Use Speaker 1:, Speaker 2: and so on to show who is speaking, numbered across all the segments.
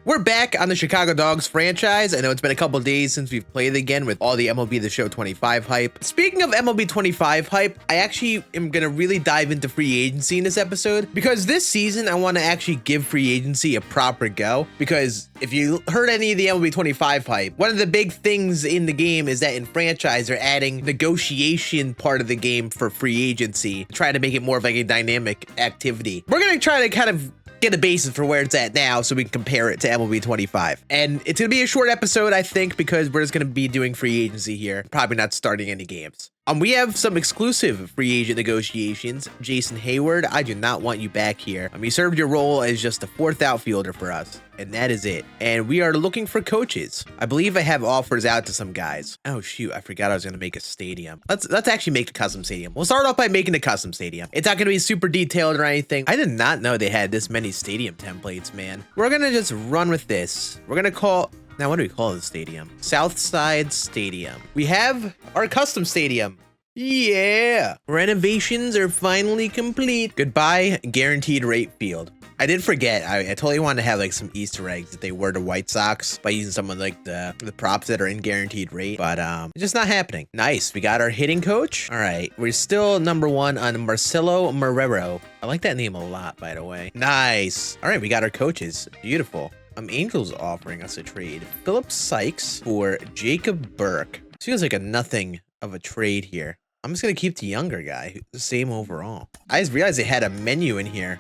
Speaker 1: We're back on the Chicago Dogs franchise. I know it's been a couple days since we've played again with all the MLB The Show 25 hype. Speaking of MLB 25 hype, I actually am going to really dive into free agency in this episode because this season I want to actually give free agency a proper go, because if you heard any of the MLB 25 hype, one of the big things in the game is that in franchise they're adding negotiation part of the game for free agency, trying to make it more of like a dynamic activity. We're going to try to kind of get a basis for where it's at now so we can compare it to MLB 25. And it's going to be a short episode, I think, because we're just going to be doing free agency here, probably not starting any games. We have some exclusive free agent negotiations. Jason Heyward, I do not want you back here. You served your role as just the fourth outfielder for us, and that is it. And we are looking for coaches. I believe I have offers out to some guys. Oh shoot, I forgot I was going to make a stadium. Let's actually make a custom stadium. We'll start off by making a custom stadium. It's not going to be super detailed or anything. I did not know they had this many stadium templates, man. We're going to just run with this. We're going to call... Now, what do we call the stadium? Southside Stadium. We have our custom stadium. Yeah. Renovations are finally complete. Goodbye, guaranteed rate field. I did forget. I totally wanted to have like some Easter eggs that they were to White Sox by using some of like the props that are in guaranteed rate, but it's just not happening. Nice. We got our hitting coach. All right. We're still #1 on Marcelo Marrero. I like that name a lot, by the way. Nice. All right. We got our coaches. Beautiful. Angels offering us a trade. Philip Sykes for Jacob Burke. This feels like a nothing of a trade here. I'm just going to keep the younger guy, the same overall. I just realized they had a menu in here.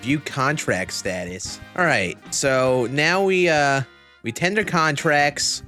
Speaker 1: View contract status. All right, so now we tender contracts,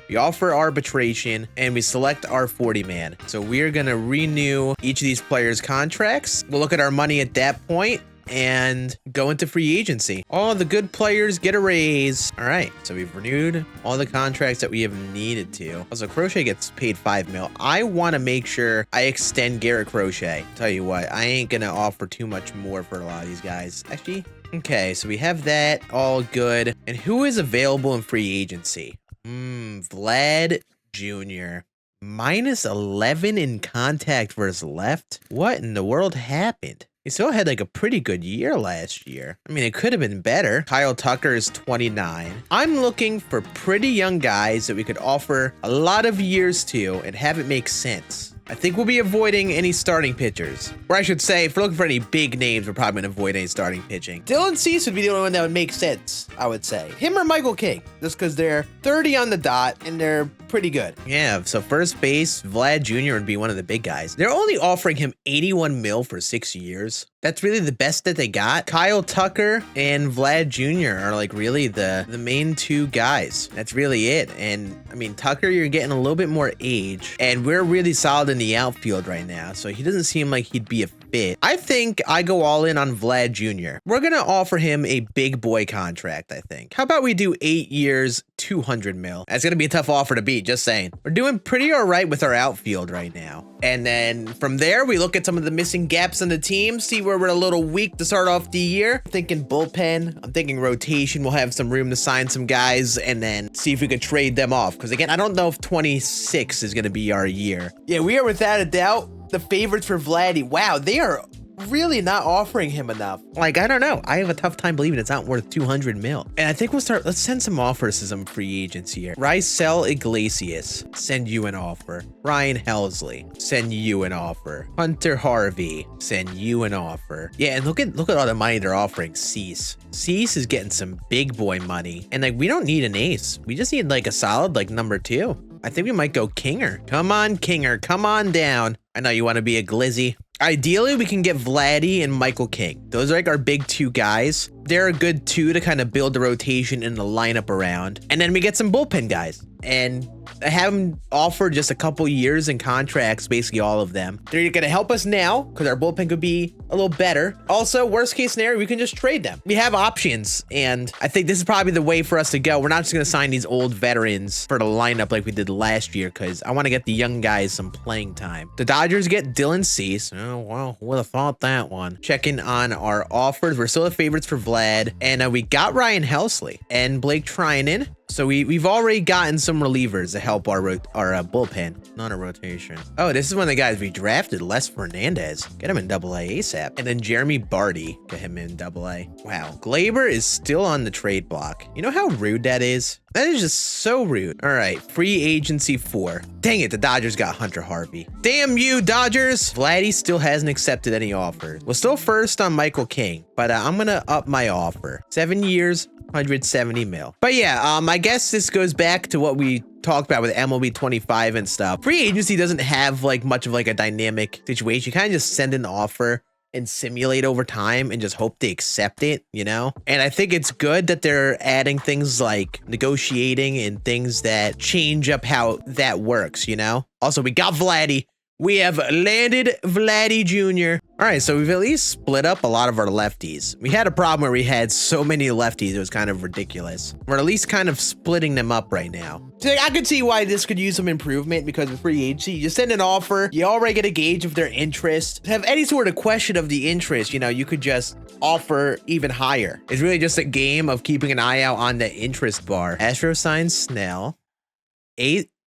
Speaker 1: we offer arbitration, and we select our 40-man. So we're going to renew each of these players' contracts. We'll look at our money at that point and go into free agency. All the good players get a raise. All right, so we've renewed all the contracts that we have needed to. Also, Crochet gets paid $5 million. I want to make sure I extend Garrett Crochet. Tell you what, I ain't gonna offer too much more for a lot of these guys. Actually, okay, so we have that all good. And who is available in free agency? Vlad Jr. -11 in contact versus left. What in the world happened? He still had like a pretty good year last year. I mean, it could have been better. Kyle Tucker is 29. I'm looking for pretty young guys that we could offer a lot of years to and have it make sense. I think we'll be avoiding any starting pitchers. Or I should say, if we're looking for any big names, we're probably going to avoid any starting pitching. Dylan Cease would be the only one that would make sense, I would say. Him or Michael King, just because they're 30 on the dot and they're pretty good. Yeah, so first base, Vlad Jr. would be one of the big guys. They're only offering him $81 million for 6 years. That's really the best that they got. Kyle Tucker and Vlad Jr. are like really the main two guys. That's really it. And I mean, Tucker, you're getting a little bit more age, and we're really solid in the outfield right now, so he doesn't seem like he'd be a fit. I think I go all in on Vlad Jr. We're gonna offer him a big boy contract, I think. How about we do 8 years, $200 million? That's gonna be a tough offer to beat, just saying. We're doing pretty all right with our outfield right now. And then from there, we look at some of the missing gaps in the team, see where we're a little weak to start off the year. I'm thinking bullpen, I'm thinking rotation. We'll have some room to sign some guys and then see if we could trade them off. Because again, I don't know if 26 is gonna be our year. Yeah, we are without a doubt the favorites for Vladdy. Wow, they are really not offering him enough. Like, I don't know. I have a tough time believing it's not worth $200 million. And I think let's send some offers to some free agents here. Raisel Iglesias, send you an offer. Ryan Helsley, send you an offer. Hunter Harvey, send you an offer. Yeah, and look at all the money they're offering. Cease is getting some big boy money. And like, we don't need an ace. We just need like a solid like #2. I think we might go Kinger. Come on, Kinger, come on down. I know you want to be a glizzy. Ideally, we can get Vladdy and Michael King. Those are like our big two guys. They're a good two to kind of build the rotation and the lineup around. And then we get some bullpen guys. And have them offer just a couple years in contracts, basically all of them. They're going to help us now because our bullpen could be a little better. Also, worst case scenario, we can just trade them. We have options, and I think this is probably the way for us to go. We're not just going to sign these old veterans for the lineup like we did last year because I want to get the young guys some playing time. The Dodgers get Dylan Cease. Oh, well, who would have thought that one? Checking on our offers. We're still the favorites for Vlad, and we got Ryan Helsley and Blake Trinan. So we've already gotten some relievers to help our bullpen. Not a rotation. Oh, this is one of the guys we drafted, Les Fernandez. Get him in AA ASAP. And then Jeremy Barty, get him in AA. Wow, Glaber is still on the trade block. You know how rude that is? That is just so rude. All right, free agency 4. Dang it, the Dodgers got Hunter Harvey. Damn you, Dodgers. Vladdy still hasn't accepted any offers. We're still first on Michael King, but I'm gonna up my offer. 7 years, 170 mil. But yeah, I guess this goes back to what we talked about with MLB 25 and stuff. Free agency doesn't have like much of like a dynamic situation. You kind of just send an offer and simulate over time and just hope they accept it, you know? And I think it's good that they're adding things like negotiating and things that change up how that works, you know? Also, we got Vladdy. We have landed Vladdy Jr. All right, so we've at least split up a lot of our lefties. We had a problem where we had so many lefties, it was kind of ridiculous. We're at least kind of splitting them up right now. So I could see why this could use some improvement because of free agency. You send an offer, you already get a gauge of their interest. To have any sort of question of the interest, you know, you could just offer even higher. It's really just a game of keeping an eye out on the interest bar. Astro signs Snell.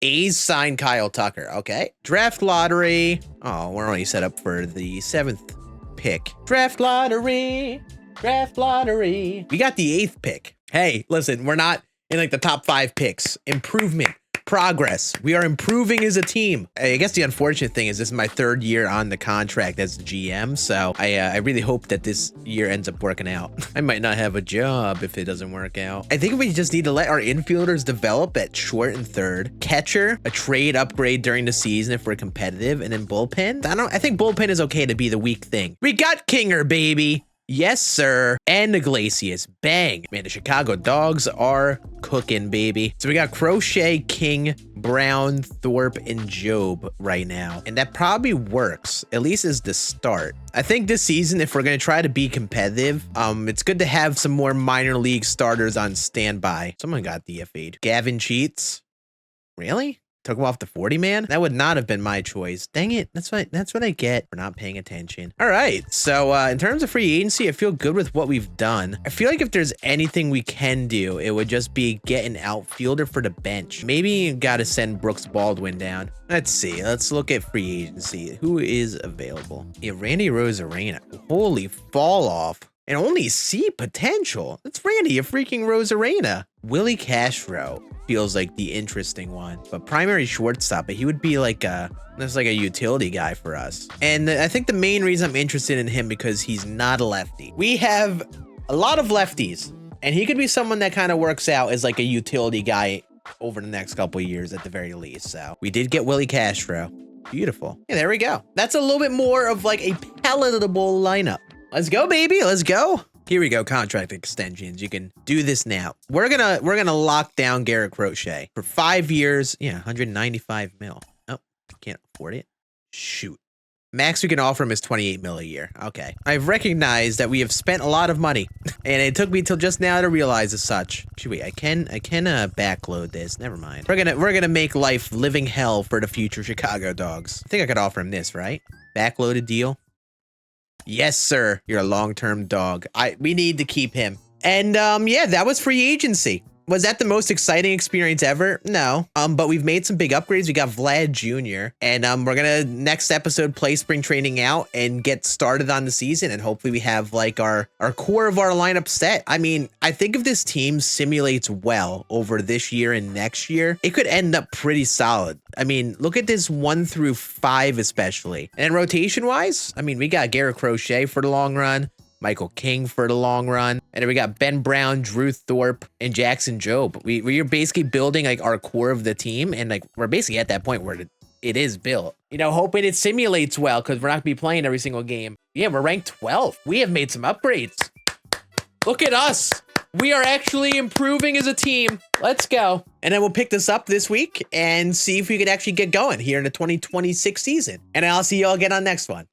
Speaker 1: A's signed Kyle Tucker. Okay. Draft lottery. Oh, we're only set up for the 7th pick. Draft lottery. Draft lottery. We got the 8th pick. Hey, listen, we're not in like the top 5 picks. Improvement. Progress. We are improving as a team. I guess the unfortunate thing is this is my 3rd year on the contract as the GM, so I really hope that this year ends up working out. I might not have a job if it doesn't work out. I think we just need to let our infielders develop at short and third. Catcher, a trade upgrade during the season if we're competitive, and then bullpen. I think bullpen is okay to be the weak thing. We got Kinger, baby. Yes, sir. And Iglesias. Bang. Man, the Chicago Dogs are cooking, baby. So we got Crochet, King, Brown, Thorpe, and Job right now. And that probably works, at least as the start. I think this season, if we're going to try to be competitive, it's good to have some more minor league starters on standby. Someone got DFA'd. Gavin Cheats. Really? Took him off the 40 man? That would not have been my choice. Dang it. That's what I get for not paying attention. All right. So in terms of free agency, I feel good with what we've done. I feel like if there's anything we can do, it would just be get an outfielder for the bench. Maybe you got to send Brooks Baldwin down. Let's see. Let's look at free agency. Who is available? Yeah, Randy Rosarena. Holy fall off. And only see potential. That's Randy, a freaking Rosarena. Willie Castro feels like the interesting one, but primary shortstop, but he would be like that's like a utility guy for us. And I think the main reason I'm interested in him because he's not a lefty. We have a lot of lefties, and he could be someone that kind of works out as like a utility guy over the next couple of years at the very least. So we did get Willie Castro. Beautiful. Yeah, there we go. That's a little bit more of like a palatable lineup. Let's go, baby. Let's go. Here we go. Contract extensions. You can do this now. We're gonna lock down Garrett Crochet for 5 years. Yeah, 195 mil. Oh, can't afford it. Shoot. Max we can offer him is 28 mil a year. Okay. I've recognized that we have spent a lot of money, and it took me till just now to realize as such. Should we? I can backload this. Never mind. We're gonna make life living hell for the future Chicago Dogs. I think I could offer him this, right? Backloaded deal. Yes, sir. You're a long-term dog. We need to keep him. And yeah, that was free agency. Was that the most exciting experience ever? No. But we've made some big upgrades. We got Vlad Jr. And we're gonna next episode play spring training out and get started on the season. And hopefully we have like our core of our lineup set. I mean, I think if this team simulates well over this year and next year, it could end up pretty solid. I mean, look at this 1 through 5 especially. And rotation wise, I mean, we got Garrett Crochet for the long run. Michael King for the long run. And then we got Ben Brown, Drew Thorpe, and Jackson Job. We're basically building like our core of the team. And like, we're basically at that point where it is built. You know, hoping it simulates well because we're not gonna be playing every single game. Yeah, we're ranked 12th. We have made some upgrades. Look at us. We are actually improving as a team. Let's go. And then we'll pick this up this week and see if we could actually get going here in the 2026 season. And I'll see y'all again on next one.